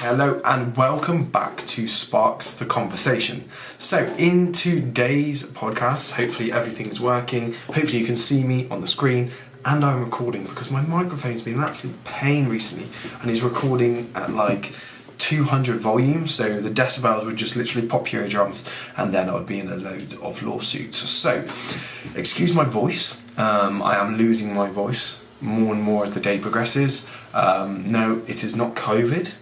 Hello and welcome back to Sparks the Conversation. So in today's podcast, hopefully everything's working, hopefully you can see me on the screen and I'm recording because my microphone's been an absolute pain recently and is recording at like 200 volume, so the decibels would just literally pop your eardrums and then I would be in a load of lawsuits. So excuse my voice, I am losing my voice more and more as the day progresses. No, it is not COVID.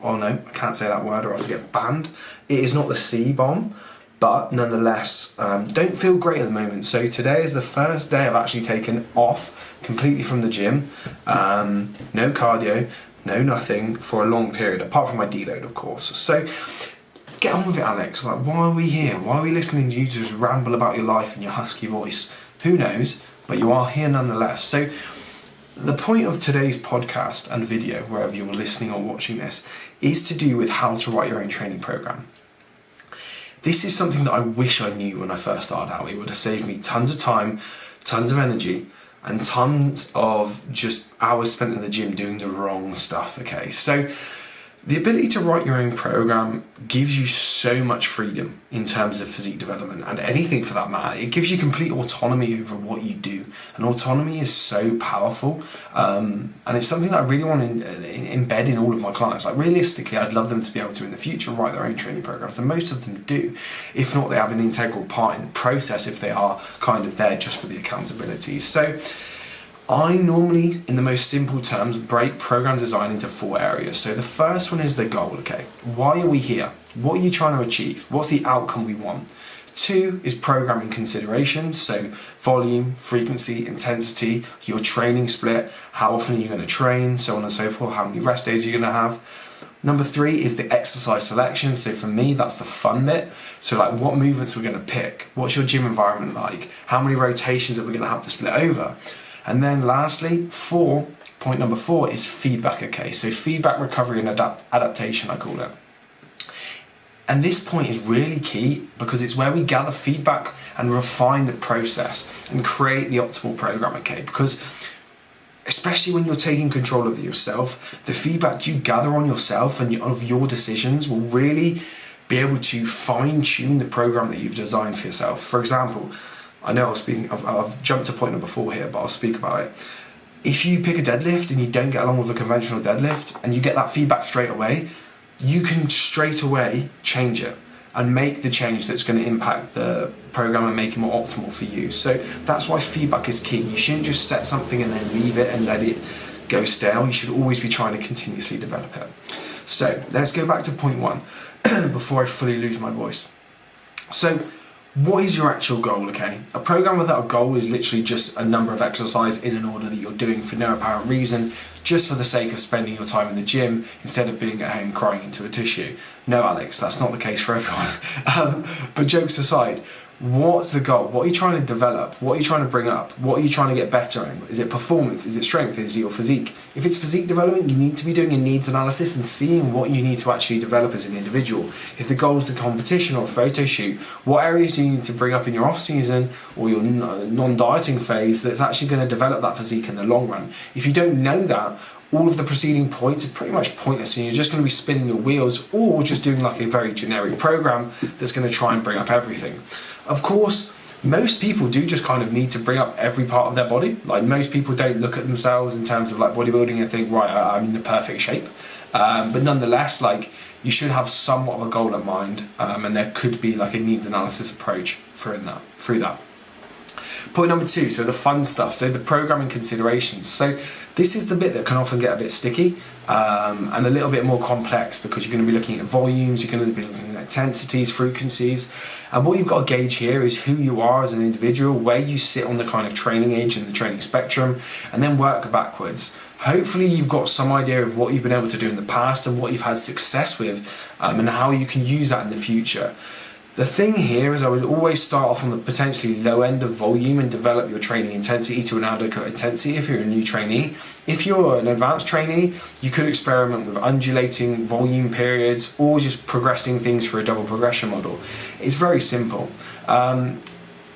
Oh no, I can't say that word or else I get banned. It is not the C-bomb, but nonetheless, don't feel great at the moment. So today is the first day I've actually taken off completely from the gym. No cardio, no nothing for a long period, apart from my deload, of course. So get on with it, Alex. Like, why are we here? Why are we listening to you just ramble about your life in your husky voice? Who knows? But you are here nonetheless. So the point of today's podcast and video, wherever you're listening or watching this, is to do with how to write your own training program. This is something that I wish I knew when I first started out. It would have saved me tons of time, tons of energy, and tons of just hours spent in the gym doing the wrong stuff, okay? So the ability to write your own program gives you so much freedom in terms of physique development and anything for that matter. It gives you complete autonomy over what you do, and autonomy is so powerful, and it's something that I really want to embed in all of my clients. Like, realistically, I'd love them to be able to in the future write their own training programs, and most of them do. If not, they have an integral part in the process if they are kind of there just for the accountability. So I normally, in the most simple terms, break program design into 4 areas. So the first one is the goal, okay? Why are we here? What are you trying to achieve? What's the outcome we want? 2 is programming considerations, so volume, frequency, intensity, your training split, how often are you going to train, so on and so forth, how many rest days are you going to have. Number 3 is the exercise selection. So for me, that's the fun bit. So like, what movements we're going to pick? What's your gym environment like? How many rotations are we going to have to split over? And then lastly, point number 4 is feedback, okay? So feedback, recovery, and adaptation, I call it. And this point is really key because it's where we gather feedback and refine the process and create the optimal program, okay? Because especially when you're taking control of yourself, the feedback you gather on yourself and of your decisions will really be able to fine-tune the program that you've designed for yourself. For example, I know I've jumped to point number 4 here, but I'll speak about it. If you pick a deadlift and you don't get along with a conventional deadlift and you get that feedback straight away, you can straight away change it and make the change that's going to impact the program and make it more optimal for you. So that's why feedback is key. You shouldn't just set something and then leave it and let it go stale. You should always be trying to continuously develop it. So let's go back to point 1 before I fully lose my voice. So what is your actual goal, okay? A program without a goal is literally just a number of exercises in an order that you're doing for no apparent reason, just for the sake of spending your time in the gym instead of being at home crying into a tissue. No, Alex, that's not the case for everyone. But jokes aside, what's the goal? What are you trying to develop? What are you trying to bring up? What are you trying to get better in? Is it performance? Is it strength? Is it your physique? If it's physique development, you need to be doing a needs analysis and seeing what you need to actually develop as an individual. If the goal is a competition or a photo shoot, what areas do you need to bring up in your off season or your non-dieting phase that's actually going to develop that physique in the long run? If you don't know that, all of the preceding points are pretty much pointless and you're just going to be spinning your wheels or just doing like a very generic program that's going to try and bring up everything. Of course, most people do just kind of need to bring up every part of their body. Like, most people don't look at themselves in terms of like bodybuilding and think, right, I'm in the perfect shape. But nonetheless, like, you should have somewhat of a goal in mind, and there could be like a needs analysis approach through that. Point number 2, so the fun stuff, so the programming considerations. So this is the bit that can often get a bit sticky and a little bit more complex because you're going to be looking at volumes, you're going to be looking at intensities, frequencies, and what you've got to gauge here is who you are as an individual, where you sit on the kind of training age and the training spectrum, and then work backwards. Hopefully you've got some idea of what you've been able to do in the past and what you've had success with, and how you can use that in the future. The thing here is I would always start off on the potentially low end of volume and develop your training intensity to an adequate intensity if you're a new trainee. If you're an advanced trainee, you could experiment with undulating volume periods or just progressing things for a double progression model. It's very simple.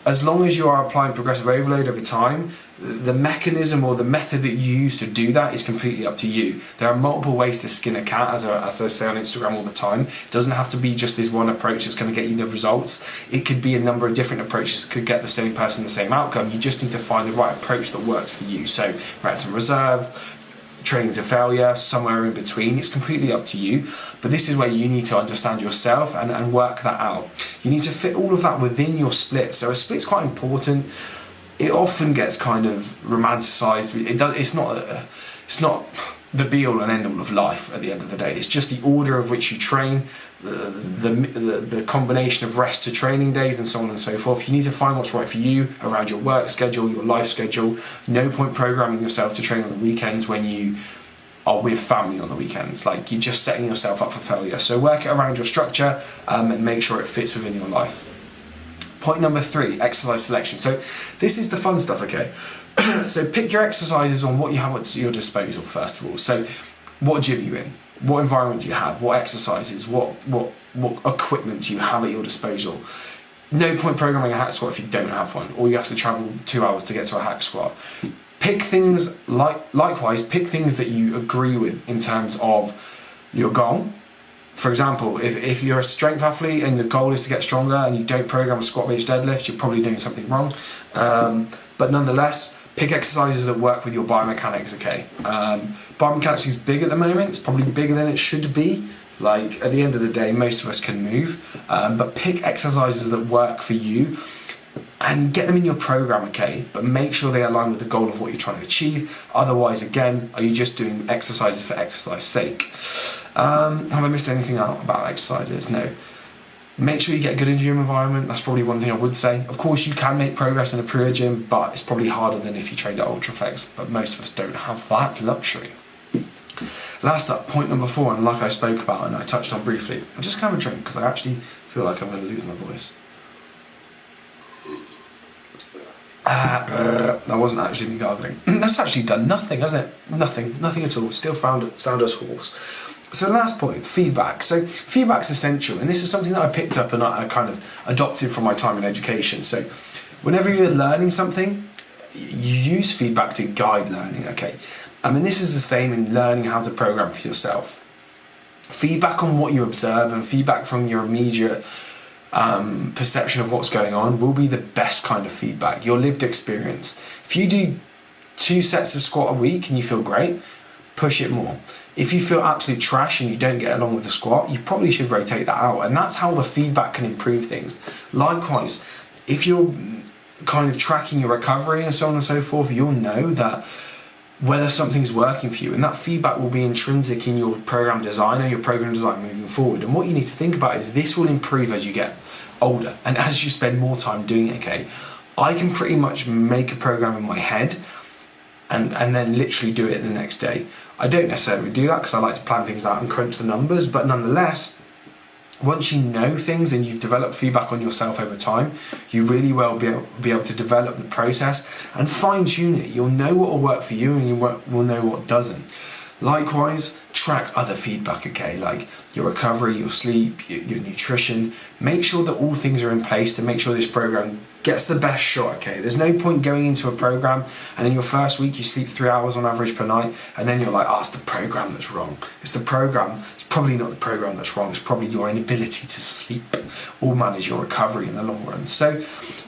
as long as you are applying progressive overload over time, the mechanism or the method that you use to do that is completely up to you. There are multiple ways to skin a cat, as I say on Instagram all the time. It doesn't have to be just this one approach that's going to get you the results. It could be a number of different approaches that could get the same person the same outcome. You just need to find the right approach that works for you. So reps and reserve, training to failure, somewhere in between. It's completely up to you, but this is where you need to understand yourself and work that out. You need to fit all of that within your split. So a split's quite important. It often gets kind of romanticized. It's not the be all and end all of life at the end of the day. It's just the order of which you train, the combination of rest to training days and so on and so forth. You need to find what's right for you around your work schedule, your life schedule. No point programming yourself to train on the weekends when you are with family on the weekends. Like, you're just setting yourself up for failure. So work it around your structure and make sure it fits within your life. Point number 3, exercise selection. So this is the fun stuff, okay? So pick your exercises on what you have at your disposal first of all. So what gym are you in? What environment do you have? What exercises? What equipment do you have at your disposal? No point programming a hack squat if you don't have one, or you have to travel 2 hours to get to a hack squat. Pick things likewise, pick things that you agree with in terms of your goal. For example, if you're a strength athlete and the goal is to get stronger and you don't program a squat bench deadlift, you're probably doing something wrong. But nonetheless, pick exercises that work with your biomechanics, okay? Biomechanics is big at the moment. It's probably bigger than it should be. Like, at the end of the day, most of us can move. But pick exercises that work for you and get them in your program, okay? But make sure they align with the goal of what you're trying to achieve. Otherwise, again, are you just doing exercises for exercise's sake? Have I missed anything out about exercises? No. Make sure you get good in your gym environment. That's probably one thing I would say. Of course, you can make progress in a pure gym, but it's probably harder than if you trained at Ultraflex, but most of us don't have that luxury. Last up, point number 4, and like I spoke about and I touched on briefly, I'm just going to have a drink because I actually feel like I'm going to lose my voice. That wasn't actually me gargling. That's actually done nothing, has it? Nothing at all. Still sound as hoarse. So last point, feedback. So feedback's essential, and this is something that I picked up and I kind of adopted from my time in education. So whenever you're learning something, you use feedback to guide learning, okay? I mean, this is the same in learning how to program for yourself. Feedback on what you observe and feedback from your immediate perception of what's going on will be the best kind of feedback, your lived experience. If you do 2 sets of squat a week and you feel great, push it more. If you feel absolute trash and you don't get along with the squat, you probably should rotate that out. And that's how the feedback can improve things. Likewise, if you're kind of tracking your recovery and so on and so forth, you'll know that whether something's working for you, and that feedback will be intrinsic in your program design and your program design moving forward. And what you need to think about is this will improve as you get older and as you spend more time doing it, okay? I can pretty much make a program in my head and then literally do it the next day. I don't necessarily do that because I like to plan things out and crunch the numbers, but nonetheless, once you know things and you've developed feedback on yourself over time, you really will be able to develop the process and fine-tune it. You'll know what will work for you and you will know what doesn't. Likewise, track other feedback, okay, like your recovery, your sleep, your nutrition. Make sure that all things are in place to make sure this program gets the best shot, okay? There's no point going into a program and in your first week you sleep 3 hours on average per night and then you're like, it's the program that's wrong. It's the program. It's probably not the program that's wrong. It's probably your inability to sleep or manage your recovery in the long run. So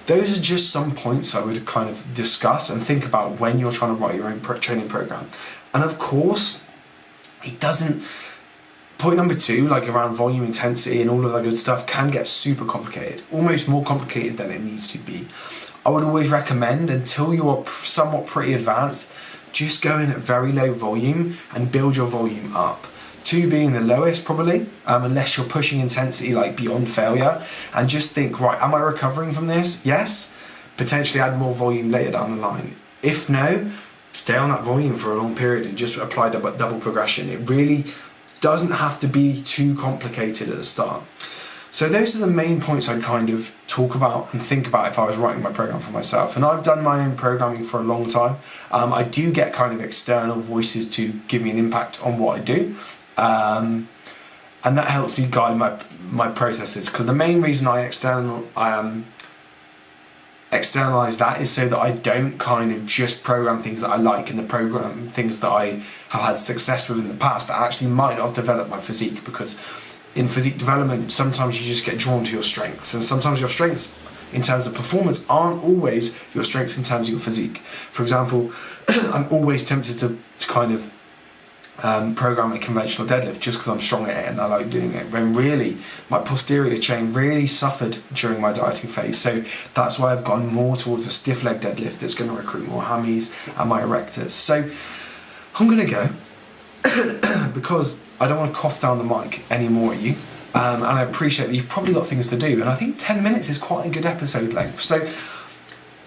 those are just some points I would kind of discuss and think about when you're trying to write your own training program. And of course, it doesn't, point number 2, like around volume intensity and all of that good stuff, can get super complicated, almost more complicated than it needs to be. I would always recommend, until you are somewhat pretty advanced, just go in at very low volume and build your volume up. 2 being the lowest probably, unless you're pushing intensity like beyond failure, and just think, right, am I recovering from this? Yes. Potentially add more volume later down the line. If no, stay on that volume for a long period and just apply double progression. It really doesn't have to be too complicated at the start. So those are the main points I'd kind of talk about and think about if I was writing my program for myself. And I've done my own programming for a long time. I do get kind of external voices to give me an impact on what I do. And that helps me guide my processes, because the main reason I externalize that is so that I don't kind of just program things that I like and the program things that I have had success with in the past that actually might not have developed my physique, because in physique development sometimes you just get drawn to your strengths, and sometimes your strengths in terms of performance aren't always your strengths in terms of your physique. For example, I'm always tempted to kind of program a conventional deadlift just because I'm strong at it and I like doing it, when really my posterior chain really suffered during my dieting phase. So that's why I've gone more towards a stiff leg deadlift that's going to recruit more hammies and my erectors. So I'm going to go because I don't want to cough down the mic anymore at you, and I appreciate that you've probably got things to do, and I think 10 minutes is quite a good episode length. So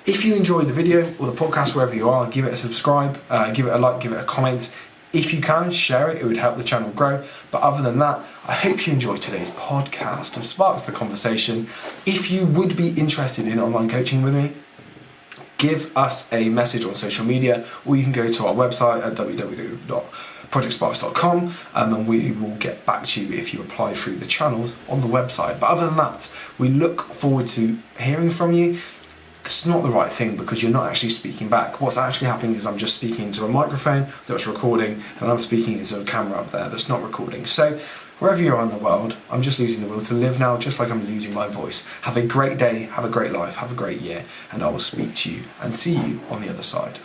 if you enjoyed the video or the podcast, wherever you are, give it a subscribe, give it a like, give it a comment. If you can, share it, it would help the channel grow. But other than that, I hope you enjoyed today's podcast of Sparks the Conversation. If you would be interested in online coaching with me, give us a message on social media, or you can go to our website at www.projectsparks.com, and we will get back to you if you apply through the channels on the website. But other than that, we look forward to hearing from you. It's not the right thing because you're not actually speaking back. What's actually happening is I'm just speaking to a microphone that's recording, and I'm speaking into a camera up there that's not recording. So wherever you are in the world, I'm just losing the will to live now, just like I'm losing my voice. Have a great day, have a great life, have a great year, and I will speak to you and see you on the other side.